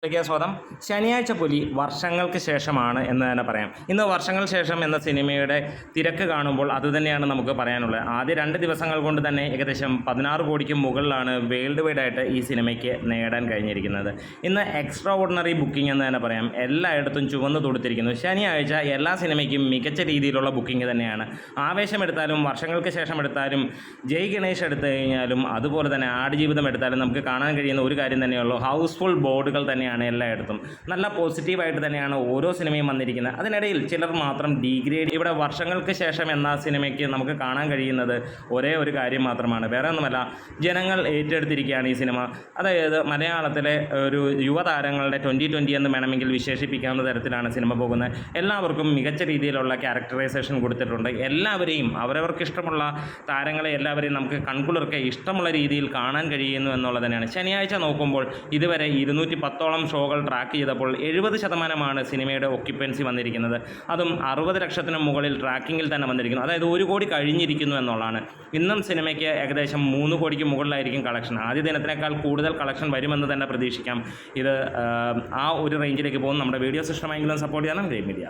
സ്വാഗതം. ശനിയാഴ്ച പുലി വർഷങ്ങൾക്ക് ശേഷമാണ് എന്ന് തന്നെ പറയാം. ഇന്ന് വർഷങ്ങൾക്ക് ശേഷം എന്ന സിനിമയുടെ തിരക്ക് കാണുമ്പോൾ അതുതന്നെയാണ് നമുക്ക് പറയാനുള്ളത്. ആദ്യ 2 ദിവസങ്ങൾ കൊണ്ട് തന്നെ ഏകദേശം 16 കോടിക്ക് മുകളിലാണ് വേൾഡ് വൈഡ് ആയിട്ട് ഈ സിനിമയ്ക്ക് നേടാൻ കഴിഞ്ഞിരിക്കുന്നത്. ഇന്ന് എക്സ്ട്രാ ഓർഡിനറി ബുക്കിംഗ് എന്ന് തന്നെ പറയാം. എല്ലായിടത്തും ചുവന്ന് തൊടുത്തിരിക്കുന്നു. ശനിയാഴ്ച എല്ലാ സിനിമയ്ക്കും മികച്ച രീതിയിലുള്ള ബുക്കിംഗ് തന്നെയാണ്. ആവേശം എടുത്താലും വർഷങ്ങൾക്ക് ശേഷം എടുത്താലും ജയ് ഗണേഷ് എടുത്തു കഴിഞ്ഞാലും അതുപോലെ തന്നെ ആടുജീവിതം എടുത്താലും നമുക്ക് കാണാൻ കഴിയുന്ന ഒരു കാര്യം തന്നെയുള്ളൂ, ഹൗസ്ഫുൾ ബോർഡുകൾ തന്നെയാണ് എല്ലായിടത്തും. നല്ല പോസിറ്റീവായിട്ട് തന്നെയാണ് ഓരോ സിനിമയും വന്നിരിക്കുന്നത്. അതിനിടയിൽ ചിലർ മാത്രം ഡീഗ്രേഡ്. ഇവിടെ വർഷങ്ങൾക്ക് ശേഷം എന്ന സിനിമയ്ക്ക് നമുക്ക് കാണാൻ കഴിയുന്നത് ഒരേ ഒരു കാര്യം മാത്രമാണ്, വേറെ ഒന്നുമല്ല, ജനങ്ങൾ ഏറ്റെടുത്തിരിക്കുകയാണ് ഈ സിനിമ. അതായത് മലയാളത്തിലെ ഒരു യുവതാരങ്ങളുടെ 2020 എന്ന് വേണമെങ്കിൽ വിശേഷിപ്പിക്കാവുന്ന തരത്തിലാണ് സിനിമ പോകുന്നത്. എല്ലാവർക്കും മികച്ച രീതിയിലുള്ള ക്യാരക്ടറൈസേഷൻ കൊടുത്തിട്ടുണ്ട്. എല്ലാവരെയും അവരവർക്ക് ഇഷ്ടമുള്ള താരങ്ങളെ എല്ലാവരെയും നമുക്ക് കൺകുളിർക്കെ ഇഷ്ടമുള്ള രീതിയിൽ കാണാൻ കഴിയുന്നു എന്നുള്ളത് തന്നെയാണ്. ശനിയാഴ്ച നോക്കുമ്പോൾ ഇതുവരെ 210ഓളം ഷോകൾ ട്രാക്ക് ചെയ്തപ്പോൾ 70% സിനിമയുടെ ഒക്യുപ്പൻസി വന്നിരിക്കുന്നത്. അതും 60 ലക്ഷത്തിന് മുകളിൽ ട്രാക്കിങ്ങിൽ തന്നെ വന്നിരിക്കുന്നു. അതായത് 1 കോടി കഴിഞ്ഞിരിക്കുന്നു എന്നുള്ളതാണ്. ഇന്നും സിനിമയ്ക്ക് ഏകദേശം 3 കോടിക്ക് മുകളിലായിരിക്കും കളക്ഷൻ. ആദ്യ ദിനത്തിനേക്കാൾ കൂടുതൽ കളക്ഷൻ വരുമെന്ന് തന്നെ പ്രതീക്ഷിക്കാം. ഇത് ആ ഒരു റേഞ്ചിലേക്ക് പോകും. നമ്മുടെ വീഡിയോസ് ഇഷ്ടമായെങ്കിലും സപ്പോർട്ട് ചെയ്യണം. Great media.